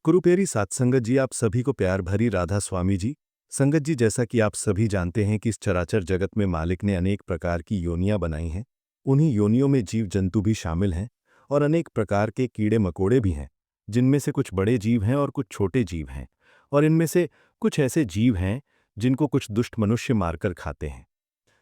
कुरुपेरी सात्संगत जी, आप सभी को प्यार भरी राधा स्वामी जी। संगत जी, जैसा कि आप सभी जानते हैं कि इस चराचर जगत में मालिक ने अनेक प्रकार की योनियां बनाई हैं। उन्हीं योनियों में जीव जंतु भी शामिल हैं और अनेक प्रकार के कीड़े मकोड़े भी हैं, जिनमें से कुछ बड़े जीव हैं और कुछ छोटे जीव हैं। और इनमें से कुछ ऐसे जीव हैं जिनको कुछ दुष्ट मनुष्य मारकर खाते हैं।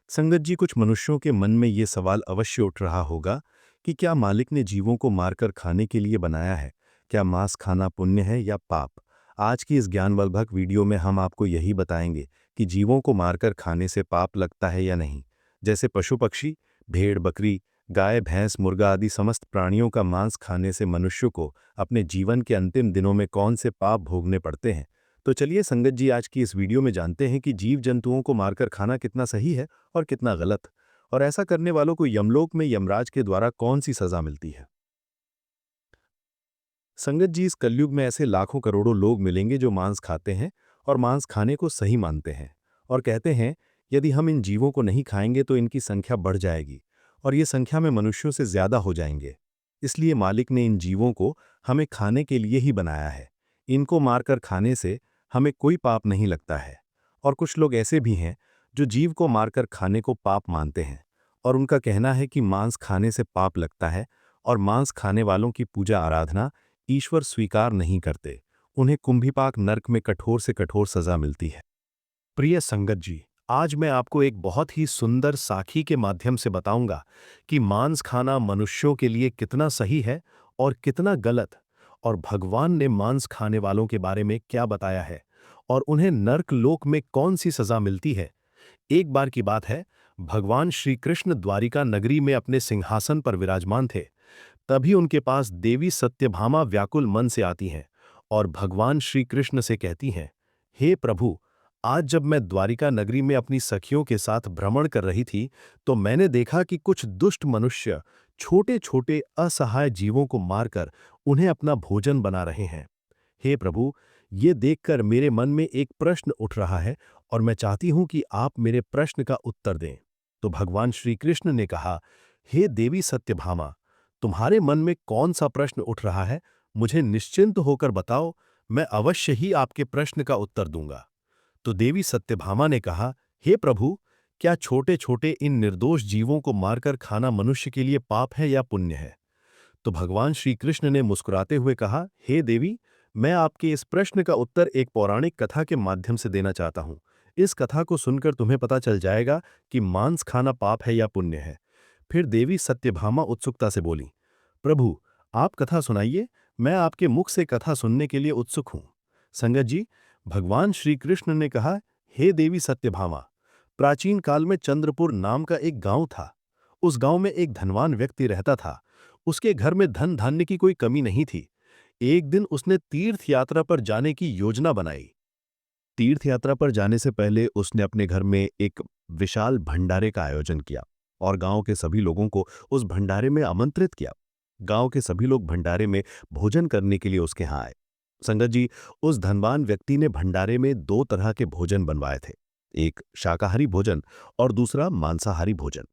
संगत जी, कुछ मनुष्यों के मन में ये सवाल अवश्य उठ रहा होगा कि क्या मालिक ने जीवों को मारकर खाने के लिए बनाया है? क्या मांस खाना पुण्य है या पाप? आज की इस ज्ञानवर्धक वीडियो में हम आपको यही बताएंगे कि जीवों को मारकर खाने से पाप लगता है या नहीं। जैसे पशु पक्षी, भेड़ बकरी, गाय भैंस मुर्गा आदि समस्त प्राणियों का मांस खाने से मनुष्य को अपने जीवन के अंतिम दिनों में कौन से पाप भोगने पड़ते हैं। तो चलिए संगत जी, आज की इस वीडियो में जानते हैं कि जीव जंतुओं को मारकर खाना कितना सही है और कितना गलत, और ऐसा करने वालों को यमलोक में यमराज के द्वारा कौन सी सजा मिलती है। संगत जी, इस कलयुग में ऐसे लाखों करोड़ों लोग मिलेंगे जो मांस खाते हैं और मांस खाने को सही मानते हैं और कहते हैं यदि हम इन जीवों को नहीं खाएंगे तो इनकी संख्या बढ़ जाएगी और ये संख्या में मनुष्यों से ज्यादा हो जाएंगे। इसलिए मालिक ने इन जीवों को हमें खाने के लिए ही बनाया है। इनको मारकर खाने से हमें कोई पाप नहीं लगता है। और कुछ लोग ऐसे भी हैं जो जीव को मारकर खाने को पाप मानते हैं और उनका कहना है कि मांस खाने से पाप लगता है और मांस खाने वालों की पूजा आराधना ईश्वर स्वीकार नहीं करते। उन्हें कुंभीपाक नरक में कठोर से कठोर सजा मिलती है। प्रिय संगत जी, आज मैं आपको एक बहुत ही सुंदर साखी के माध्यम से बताऊंगा कि मांस खाना मनुष्यों के लिए कितना सही है और कितना गलत, और भगवान ने मांस खाने वालों के बारे में क्या बताया है और उन्हें नरक लोक में कौन सी सजा मिलती है। एक बार की बात है, भगवान श्री कृष्ण द्वारिका नगरी में अपने सिंहासन पर विराजमान थे। तभी उनके पास देवी सत्यभामा व्याकुल मन से आती हैं और भगवान श्री कृष्ण से कहती हैं, हे प्रभु, आज जब मैं द्वारिका नगरी में अपनी सखियों के साथ भ्रमण कर रही थी तो मैंने देखा कि कुछ दुष्ट मनुष्य छोटे छोटे असहाय जीवों को मारकर उन्हें अपना भोजन बना रहे हैं। हे प्रभु, ये देखकर मेरे मन में एक प्रश्न उठ रहा है और मैं चाहती हूं कि आप मेरे प्रश्न का उत्तर दें। तो भगवान श्री कृष्ण ने कहा, हे देवी सत्यभामा, तुम्हारे मन में कौन सा प्रश्न उठ रहा है, मुझे निश्चिंत होकर बताओ, मैं अवश्य ही आपके प्रश्न का उत्तर दूंगा। तो देवी सत्यभामा ने कहा, हे प्रभु, क्या छोटे छोटे इन निर्दोष जीवों को मारकर खाना मनुष्य के लिए पाप है या पुण्य है? तो भगवान श्री कृष्ण ने मुस्कुराते हुए कहा, हे देवी, मैं आपके इस प्रश्न का उत्तर एक पौराणिक कथा के माध्यम से देना चाहता हूं। इस कथा को सुनकर तुम्हें पता चल जाएगा कि मांस खाना पाप है या पुण्य है। फिर देवी सत्यभामा उत्सुकता से बोली, प्रभु, आप कथा सुनाइए, मैं आपके मुख से कथा सुनने के लिए उत्सुक हूं। संगत जी, भगवान श्री कृष्ण ने कहा, हे देवी सत्यभामा, प्राचीन काल में चंद्रपुर नाम का एक गांव था। उस गांव में एक धनवान व्यक्ति रहता था। उसके घर में धन धान्य की कोई कमी नहीं थी। एक दिन उसने तीर्थ यात्रा पर जाने की योजना बनाई। तीर्थ यात्रा पर जाने से पहले उसने अपने घर में एक विशाल भंडारे का आयोजन किया और गांव के सभी लोगों को उस भंडारे में आमंत्रित किया। गांव के सभी लोग भंडारे में भोजन करने के लिए उसके यहाँ आए। संगत जी, उस धनवान व्यक्ति ने भंडारे में दो तरह के भोजन बनवाए थे, एक शाकाहारी भोजन और दूसरा मांसाहारी भोजन।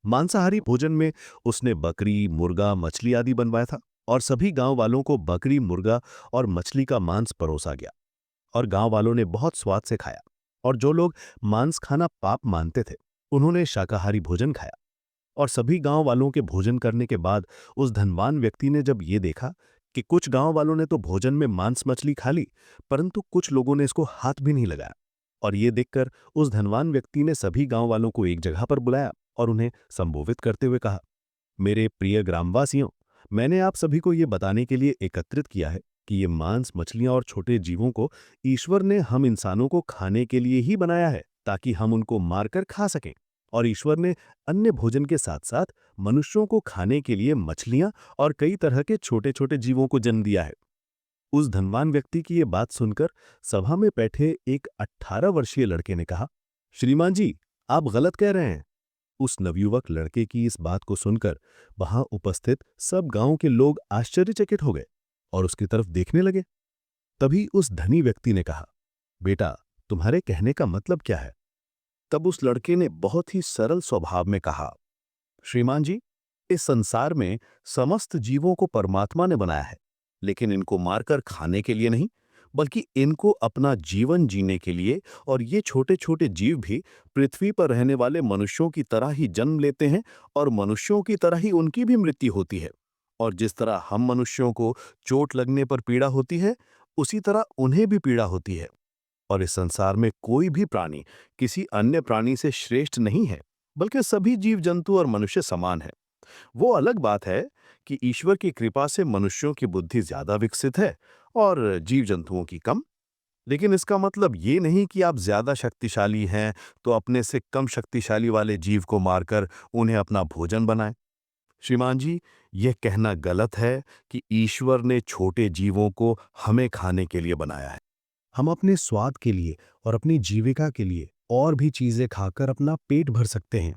मांसाहारी भोजन में उसने बकरी, मुर्गा, मछली आदि बनवाया था और सभी गांव वालों को बकरी, मुर्गा और मछली का मांस परोसा गया और गांव वालों ने बहुत स्वाद से खाया। और जो लोग मांस खाना पाप मानते थे, उन्होंने शाकाहारी भोजन खाया। और सभी गांव वालों के भोजन करने के बाद उस धनवान व्यक्ति ने जब ये देखा कि कुछ गांव वालों ने तो भोजन में मांस मछली खा ली, परंतु कुछ लोगों ने इसको हाथ भी नहीं लगाया। और ये देखकर उस धनवान व्यक्ति ने सभी गांव वालों को एक जगह पर बुलाया और उन्हें संबोधित करते हुए कहा, मेरे प्रिय ग्रामवासियों, मैंने आप सभी को ये बताने के लिए एकत्रित किया है कि ये मांस मछलियां और छोटे जीवों को ईश्वर ने हम इंसानों को खाने के लिए ही बनाया है, ताकि हम उनको मारकर खा सकें। और ईश्वर ने अन्य भोजन के साथ साथ मनुष्यों को खाने के लिए मछलियां और कई तरह के छोटे छोटे जीवों को जन्म दिया है। उस धनवान व्यक्ति की ये बात सुनकर सभा में बैठे एक 18 वर्षीय लड़के ने कहा, श्रीमान जी, आप गलत कह रहे हैं। उस नवयुवक लड़के की इस बात को सुनकर वहां उपस्थित सब गांव के लोग आश्चर्यचकित हो गए और उसकी तरफ देखने लगे। तभी उस धनी व्यक्ति ने कहा, बेटा, तुम्हारे कहने का मतलब क्या है? तब उस लड़के ने बहुत ही सरल स्वभाव में कहा, श्रीमान जी, इस संसार में समस्त जीवों को परमात्मा ने बनाया है लेकिन इनको मारकर खाने के लिए नहीं, बल्कि इनको अपना जीवन जीने के लिए। और ये छोटे छोटे जीव भी पृथ्वी पर रहने वाले मनुष्यों की तरह ही जन्म लेते हैं, और मनुष्यों की तरह ही उनकी भी मृत्यु होती है। और जिस तरह हम मनुष्यों को चोट लगने पर पीड़ा होती है, उसी तरह उन्हें भी पीड़ा होती है। और इस संसार में कोई भी प्राणी किसी अन्य प्राणी से श्रेष्ठ नहीं है, बल्कि सभी जीव जंतु और मनुष्य समान है। वो अलग बात है कि ईश्वर की कृपा से मनुष्यों की बुद्धि ज्यादा विकसित है और जीव जंतुओं की कम। लेकिन इसका मतलब ये नहीं कि आप ज्यादा शक्तिशाली हैं तो अपने से कम शक्तिशाली वाले जीव को मारकर उन्हें अपना भोजन बनाएं। श्रीमान जी, यह कहना गलत है कि ईश्वर ने छोटे जीवों को हमें खाने के लिए बनाया है। हम अपने स्वाद के लिए और अपनी जीविका के लिए और भी चीजें खाकर अपना पेट भर सकते हैं।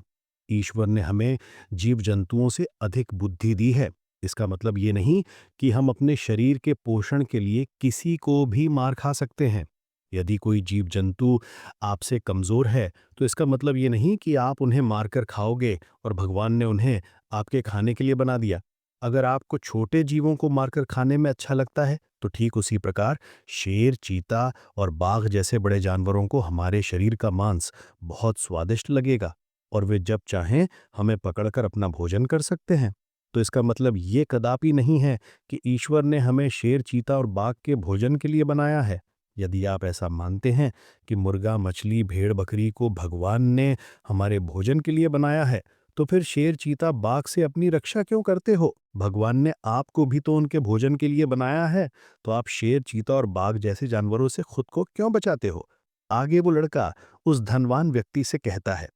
ईश्वर ने हमें जीव जंतुओं से अधिक बुद्धि दी है। इसका मतलब ये नहीं कि हम अपने शरीर के पोषण के लिए किसी को भी मार खा सकते हैं। यदि कोई जीव जंतु आपसे कमजोर है, तो इसका मतलब ये नहीं कि आप उन्हें मारकर खाओगे और भगवान ने उन्हें आपके खाने के लिए बना दिया। अगर आपको छोटे जीवों को मारकर खाने में अच्छा लगता है, तो ठीक उसी प्रकार शेर, चीता और बाघ जैसे बड़े जानवरों को हमारे शरीर का मांस बहुत स्वादिष्ट लगेगा, और वे जब चाहें हमें पकड़कर अपना भोजन कर सकते हैं। तो इसका मतलब ये कदापि नहीं है कि ईश्वर ने हमें शेर, चीता और बाघ के भोजन के लिए बनाया है। यदि आप ऐसा मानते हैं कि मुर्गा, मछली, भेड़, बकरी को भगवान ने हमारे भोजन के लिए बनाया है, तो फिर शेर, चीता, बाघ से अपनी रक्षा क्यों करते हो? भगवान ने आपको भी तो उनके भोजन के लिए बनाया है, तो आप शेर, चीता और बाघ जैसे जानवरों से खुद को क्यों बचाते हो? आगे वो लड़का उस धनवान व्यक्ति से कहता है,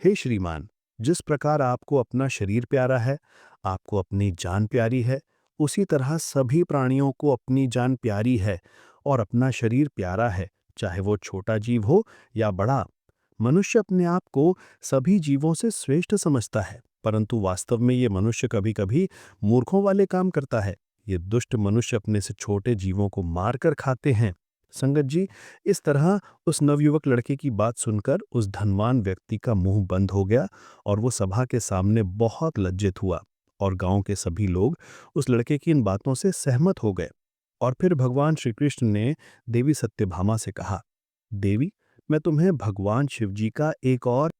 हे श्रीमान, जिस प्रकार आपको अपना शरीर प्यारा है, आपको अपनी जान प्यारी है, उसी तरह सभी प्राणियों को अपनी जान प्यारी है और अपना शरीर प्यारा है, चाहे वो छोटा जीव हो या बड़ा। मनुष्य अपने आप को सभी जीवों से श्रेष्ठ समझता है, परंतु वास्तव में ये मनुष्य कभी-कभी मूर्खों वाले काम करता है। ये दुष्ट मनुष्य अपने से छोटे जीवों को मारकर खाते हैं। संगत जी, इस तरह उस नवयुवक लड़के की बात सुनकर उस धनवान व्यक्ति का मुंह बंद हो गया और वो सभा के सामने बहुत लज्जित हुआ। और गांव के सभी लोग उस लड़के की इन बातों से सहमत हो गए। और फिर भगवान श्री कृष्ण ने देवी सत्यभामा से कहा, देवी, मैं तुम्हें भगवान शिव जी का एक और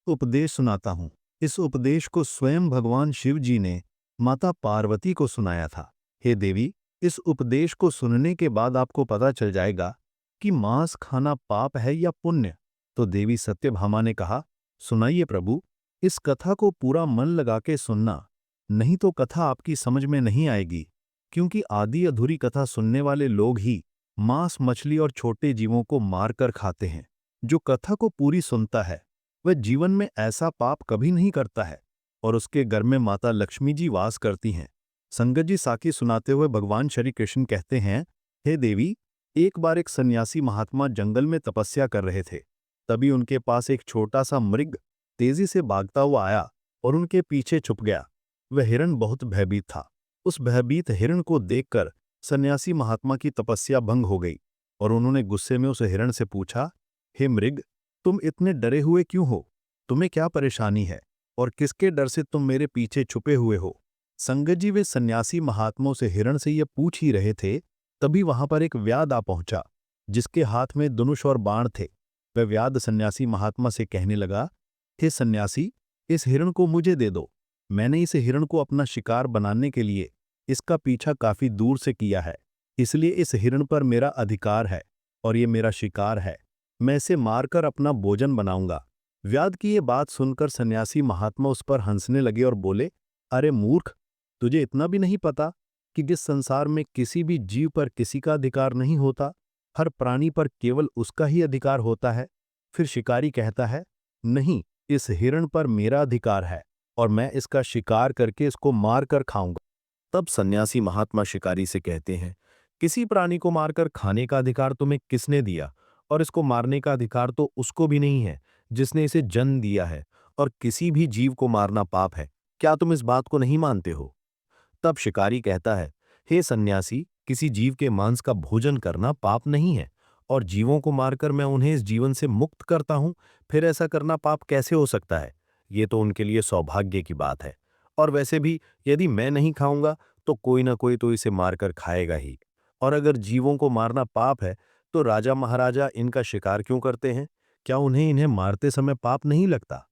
उपदेश सुनाता हूँ। इस उपदेश को स्वयं भगवान शिव जी ने माता पार्वती को सुनाया था। हे देवी, इस उपदेश को सुनने के बाद आपको पता चल जाएगा कि मांस खाना पाप है या पुण्य। तो देवी सत्यभामा ने कहा, सुनाइए प्रभु, इस कथा को पूरा मन लगा के सुनना, नहीं तो कथा आपकी समझ में नहीं आएगी। क्योंकि आधी अधूरी कथा सुनने वाले लोग ही मांस, मछली और छोटे जीवों को मारकर खाते हैं। जो कथा को पूरी सुनता है, वह जीवन में ऐसा पाप कभी नहीं करता है, और उसके घर में माता लक्ष्मी जी वास करती हैं। संगत जी, साखी सुनाते हुए भगवान श्री कृष्ण कहते हैं, हे देवी, एक बार एक सन्यासी महात्मा जंगल में तपस्या कर रहे थे। तभी उनके पास एक छोटा सा मृग तेजी से भागता हुआ आया और उनके पीछे छुप गया। वह हिरण बहुत भयभीत था। उस भयभीत हिरण को देखकर सन्यासी महात्मा की तपस्या भंग हो गई, और उन्होंने गुस्से में उस हिरण से पूछा, हे मृग, तुम इतने डरे हुए क्यों हो? तुम्हें क्या परेशानी है और किसके डर से तुम मेरे पीछे छुपे हुए हो? संगत जी, वे सन्यासी महात्माओं से हिरण से ये पूछ ही रहे थे, तभी वहां पर एक व्याध आ पहुंचा, जिसके हाथ में धनुष और बाण थे। वह व्याध सन्यासी महात्मा से कहने लगा, हे सन्यासी, इस हिरण को मुझे दे दो। मैंने इस हिरण को अपना शिकार बनाने के लिए इसका पीछा काफी दूर से किया है, इसलिए इस हिरण पर मेरा अधिकार है और ये मेरा शिकार है। मैं इसे मारकर अपना भोजन बनाऊंगा। व्याध की ये बात सुनकर सन्यासी महात्मा उस पर हंसने लगे और बोले, अरे मूर्ख, तुझे इतना भी नहीं पता कि जिस संसार में किसी भी जीव पर किसी का अधिकार नहीं होता, हर प्राणी पर केवल उसका ही अधिकार होता है। फिर शिकारी कहता है, नहीं, इस हिरण पर मेरा अधिकार है और मैं इसका शिकार करके इसको मार कर खाऊंगा। तब सन्यासी महात्मा शिकारी से कहते हैं, किसी प्राणी को मारकर खाने का अधिकार तुम्हें किसने दिया? और इसको मारने का अधिकार तो उसको भी नहीं है जिसने इसे जन्म दिया है, और किसी भी जीव को मारना पाप है। क्या तुम इस बात को नहीं मानते हो? तब शिकारी कहता है, हे सन्यासी, किसी जीव के मांस का भोजन करना पाप नहीं है, और जीवों को मारकर मैं उन्हें इस जीवन से मुक्त करता हूं, फिर ऐसा करना पाप कैसे हो सकता है? ये तो उनके लिए सौभाग्य की बात है। और वैसे भी यदि मैं नहीं खाऊंगा तो कोई ना कोई तो इसे मारकर खाएगा ही। और अगर जीवों को मारना पाप है, तो राजा महाराजा इनका शिकार क्यों करते हैं? क्या उन्हें इन्हें मारते समय पाप नहीं लगता?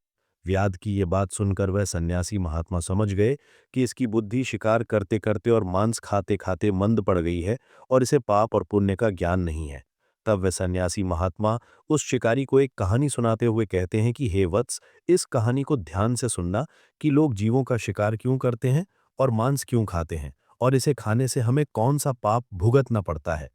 व्याध की ये बात सुनकर वह सन्यासी महात्मा समझ गए कि इसकी बुद्धि शिकार करते करते और मांस खाते खाते मंद पड़ गई है और इसे पाप और पुण्य का ज्ञान नहीं है। तब वह सन्यासी महात्मा उस शिकारी को एक कहानी सुनाते हुए कहते हैं कि हे वत्स, इस कहानी को ध्यान से सुनना कि लोग जीवों का शिकार क्यों करते हैं और मांस क्यों खाते हैं, और इसे खाने से हमें कौन सा पाप भुगतना पड़ता है।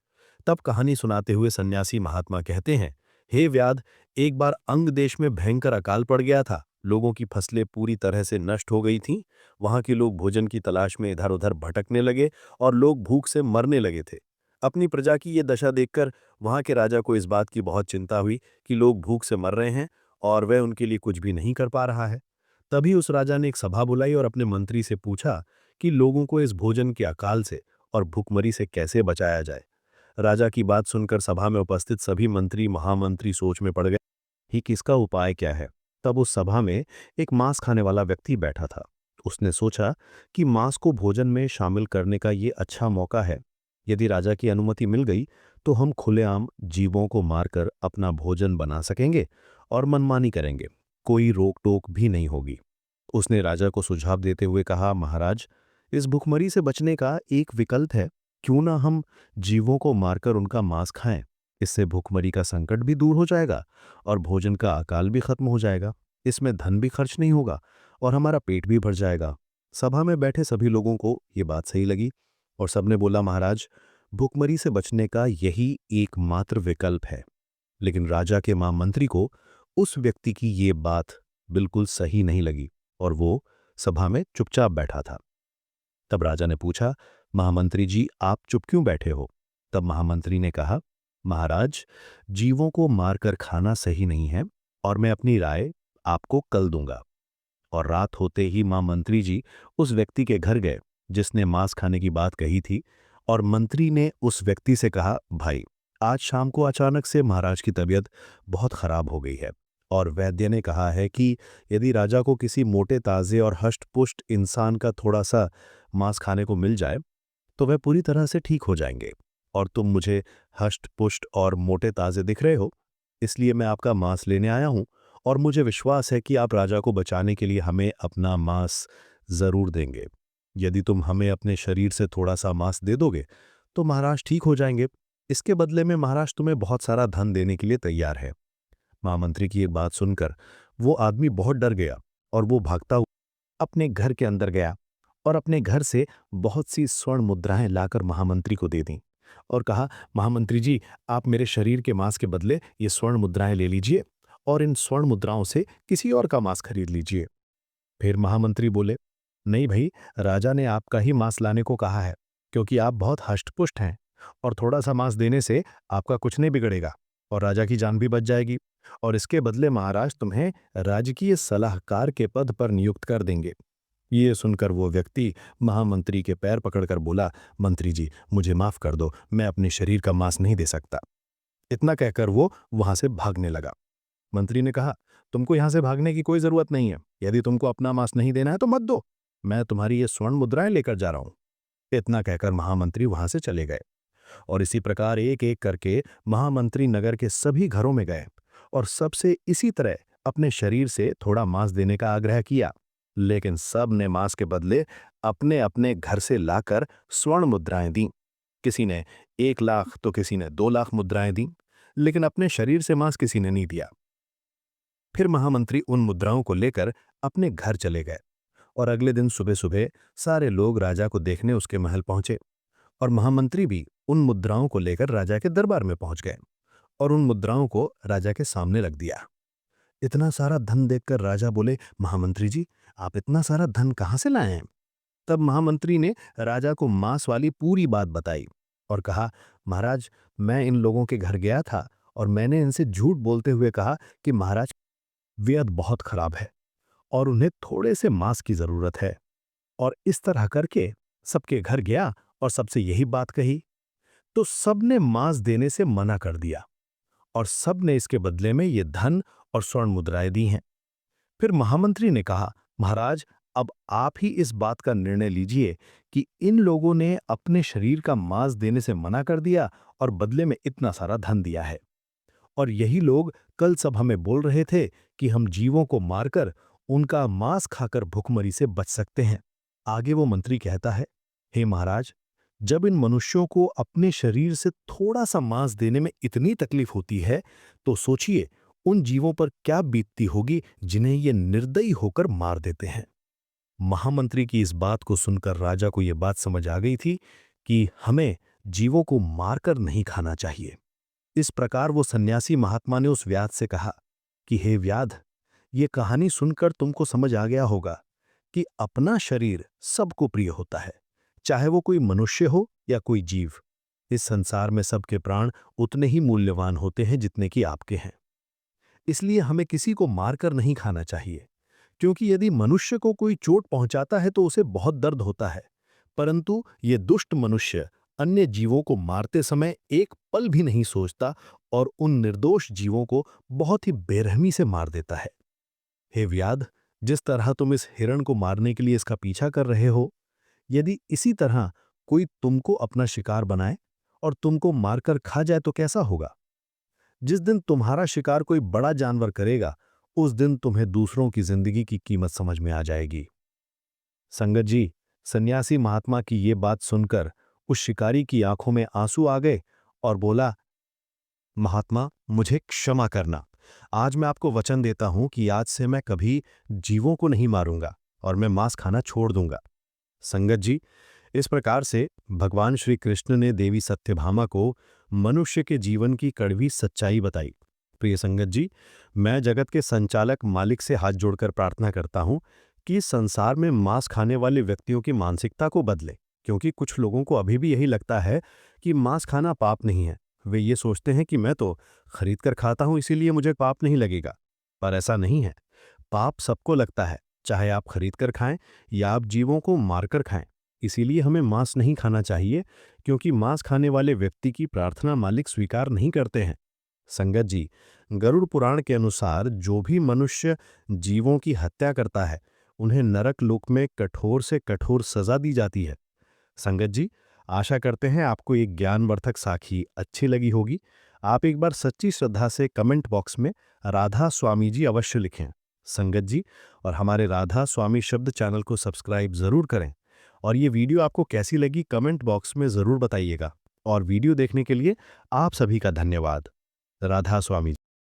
तब कहानी सुनाते हुए सन्यासी महात्मा कहते हैं, हे व्याध, एक बार अंग देश में भयंकर अकाल पड़ गया था। लोगों की फसलें पूरी तरह से नष्ट हो गई थीं। वहां के लोग भोजन की तलाश में इधर उधर भटकने लगे और लोग भूख से मरने लगे थे। अपनी प्रजा की ये दशा देखकर वहां के राजा को इस बात की बहुत चिंता हुई कि लोग भूख से मर रहे हैं और वह उनके लिए कुछ भी नहीं कर पा रहा है। तभी उस राजा ने एक सभा बुलाई और अपने मंत्री से पूछा कि लोगों को इस भोजन के अकाल से और भूखमरी से कैसे बचाया जाए। राजा की बात सुनकर सभा में उपस्थित सभी मंत्री महामंत्री सोच में पड़ गए ही कि इसका उपाय क्या है। तब उस सभा में एक मांस खाने वाला व्यक्ति बैठा था। उसने सोचा कि मांस को भोजन में शामिल करने का ये अच्छा मौका है। यदि राजा की अनुमति मिल गई तो हम खुलेआम जीवों को मारकर अपना भोजन बना सकेंगे और मनमानी करेंगे। कोई रोक टोक भी नहीं होगी। उसने राजा को सुझाव देते हुए कहा, महाराज, इस भुखमरी से बचने का एक विकल्प है। क्यों ना हम जीवों को मारकर उनका मांस खाएं। इससे भुखमरी का संकट भी दूर हो जाएगा और भोजन का अकाल भी खत्म हो जाएगा। इसमें धन भी खर्च नहीं होगा और हमारा पेट भी भर जाएगा। सभा में बैठे सभी लोगों को ये बात सही लगी और सबने बोला, महाराज, भुखमरी से बचने का यही एकमात्र विकल्प है। लेकिन राजा के महामंत्री को उस व्यक्ति की ये बात बिल्कुल सही नहीं लगी और वो सभा में चुपचाप बैठा था। तब राजा ने पूछा, महामंत्री जी, आप चुप क्यों बैठे हो? तब महामंत्री ने कहा, महाराज, जीवों को मारकर खाना सही नहीं है और मैं अपनी राय आपको कल दूंगा। और रात होते ही मां मंत्री जी उस व्यक्ति के घर गए जिसने मांस खाने की बात कही थी, और मंत्री ने उस व्यक्ति से कहा, भाई, आज शाम को अचानक से महाराज की तबीयत बहुत खराब हो गई है और वैद्य ने कहा है कि यदि राजा को किसी मोटे ताजे और हष्ट-पुष्ट इंसान का थोड़ा सा मांस खाने को मिल जाए तो वह पूरी तरह से ठीक हो जाएंगे। और तुम मुझे हष्ट-पुष्ट और मोटे ताजे दिख रहे हो, इसलिए मैं आपका मांस लेने आया हूं और मुझे विश्वास है कि आप राजा को बचाने के लिए हमें अपना मांस जरूर देंगे। यदि तुम हमें अपने शरीर से थोड़ा सा मांस दे दोगे तो महाराज ठीक हो जाएंगे। इसके बदले में महाराज तुम्हें बहुत सारा धन देने के लिए तैयार है। महामंत्री की ये बात सुनकर वो आदमी बहुत डर गया और वो भागता हुआ अपने घर के अंदर गया और अपने घर से बहुत सी स्वर्ण मुद्राएं लाकर महामंत्री को दे दी और कहा, महामंत्री जी, आप मेरे शरीर के मांस के बदले ये स्वर्ण मुद्राएं ले लीजिए और इन स्वर्ण मुद्राओं से किसी और का मांस खरीद लीजिए। फिर महामंत्री बोले, नहीं भाई, राजा ने आपका ही मांस लाने को कहा है क्योंकि आप बहुत हष्टपुष्ट हैं और थोड़ा सा मांस देने से आपका कुछ नहीं बिगड़ेगा और राजा की जान भी बच जाएगी। और इसके बदले महाराज तुम्हें राजकीय सलाहकार के पद पर नियुक्त कर देंगे। ये सुनकर वो व्यक्ति महामंत्री के पैर पकड़कर बोला, मंत्री जी, मुझे माफ कर दो, मैं अपने शरीर का मांस नहीं दे सकता। इतना कहकर वो वहां से भागने लगा। मंत्री ने कहा, तुमको यहां से भागने की कोई जरूरत नहीं है। यदि तुमको अपना मांस नहीं देना है तो मत दो, मैं तुम्हारी ये स्वर्ण मुद्राएं लेकर जा रहा हूं। इतना कहकर महामंत्री वहां से चले गए और इसी प्रकार एक एक करके महामंत्री नगर के सभी घरों में गए और सबसे इसी तरह अपने शरीर से थोड़ा मांस देने का आग्रह किया। लेकिन सब ने मांस के बदले अपने अपने घर से लाकर स्वर्ण मुद्राएं दी। किसी ने 1 लाख तो किसी ने 2 लाख मुद्राएं दी, लेकिन अपने शरीर से मांस किसी ने नहीं दिया। फिर महामंत्री उन मुद्राओं को लेकर अपने घर चले गए और अगले दिन सुबह सुबह सारे लोग राजा को देखने उसके महल पहुंचे और महामंत्री भी उन मुद्राओं को लेकर राजा के दरबार में पहुंच गए और उन मुद्राओं को राजा के सामने रख दिया। इतना सारा धन देखकर राजा बोले, महामंत्री जी, आप इतना सारा धन कहां से लाए हैं? तब महामंत्री ने राजा को मांस वाली पूरी बात बताई और कहा, महाराज, मैं इन लोगों के घर गया था और मैंने इनसे झूठ बोलते हुए कहा कि महाराज, वेद बहुत खराब है और उन्हें थोड़े से मांस की जरूरत है। और इस तरह करके सबके घर गया और सबसे यही बात कही तो सबने मांस देने से मना कर दिया और सबने इसके बदले में ये धन और स्वर्ण मुद्राएं दी हैं। फिर महामंत्री ने कहा, महाराज, अब आप ही इस बात का निर्णय लीजिए कि इन लोगों ने अपने शरीर का मांस देने से मना कर दिया और बदले में इतना सारा धन दिया है। और यही लोग कल सब हमें बोल रहे थे कि हम जीवों को मारकर उनका मांस खाकर भुखमरी से बच सकते हैं। आगे वो मंत्री कहता है, हे महाराज, जब इन मनुष्यों को अपने शरीर से थोड़ा सा मांस देने में इतनी तकलीफ होती है, तो सोचिए उन जीवों पर क्या बीतती होगी जिन्हें ये निर्दयी होकर मार देते हैं। महामंत्री की इस बात को सुनकर राजा को यह बात समझ आ गई थी कि हमें जीवों को मारकर नहीं खाना चाहिए। इस प्रकार वो सन्यासी महात्मा ने उस व्याध से कहा कि हे व्याध, ये कहानी सुनकर तुमको समझ आ गया होगा कि अपना शरीर सबको प्रिय होता है, चाहे वो कोई मनुष्य हो या कोई जीव। इस संसार में सबके प्राण उतने ही मूल्यवान होते हैं जितने कि आपके हैं। इसलिए हमें किसी को मारकर नहीं खाना चाहिए, क्योंकि यदि मनुष्य को कोई चोट पहुंचाता है तो उसे बहुत दर्द होता है, परंतु ये दुष्ट मनुष्य अन्य जीवों को मारते समय एक पल भी नहीं सोचता और उन निर्दोष जीवों को बहुत ही बेरहमी से मार देता है। हे व्याध, जिस तरह तुम इस हिरण को मारने के लिए इसका पीछा कर रहे हो, यदि इसी तरह कोई तुमको अपना शिकार बनाए और तुमको मारकर खा जाए तो कैसा होगा? जिस दिन तुम्हारा शिकार कोई बड़ा जानवर करेगा, उस दिन तुम्हें दूसरों की जिंदगी की कीमत समझ में आ जाएगी। संगत जी, सन्यासी महात्मा की ये बात सुनकर उस शिकारी की आंखों में आंसू आ गए और बोला, महात्मा, मुझे क्षमा करना। आज मैं आपको वचन देता हूं कि आज से मैं कभी जीवों को नहीं मारूंगा और मैं मांस खाना छोड़ दूंगा। संगत जी, इस प्रकार से भगवान श्री कृष्ण ने देवी सत्यभामा को मनुष्य के जीवन की कड़वी सच्चाई बताई। प्रिय संगत जी, मैं जगत के संचालक मालिक से हाथ जोड़कर प्रार्थना करता हूं कि इस संसार में मांस खाने वाले व्यक्तियों की मानसिकता को बदले, क्योंकि कुछ लोगों को अभी भी यही लगता है कि मांस खाना पाप नहीं है। वे ये सोचते हैं कि मैं तो खरीद कर खाता हूं, इसीलिए मुझे पाप नहीं लगेगा। पर ऐसा नहीं है। पाप सबको लगता है, चाहे आप खरीद कर खाएं या आप जीवों को मारकर खाएं। इसीलिए हमें मांस नहीं खाना चाहिए, क्योंकि मांस खाने वाले व्यक्ति की प्रार्थना मालिक स्वीकार नहीं करते हैं। संगत जी, गरुड़ पुराण के अनुसार जो भी मनुष्य जीवों की हत्या करता है, उन्हें नरक लोक में कठोर से कठोर सजा दी जाती है। संगत जी, आशा करते हैं आपको ये ज्ञानवर्धक साखी अच्छी लगी होगी। आप एक बार सच्ची श्रद्धा से कमेंट बॉक्स में राधा स्वामी जी अवश्य लिखें। संगत जी, और हमारे राधा स्वामी शब्द चैनल को सब्सक्राइब जरूर करें। और ये वीडियो आपको कैसी लगी कमेंट बॉक्स में जरूर बताइएगा। और वीडियो देखने के लिए आप सभी का धन्यवाद। राधा स्वामी।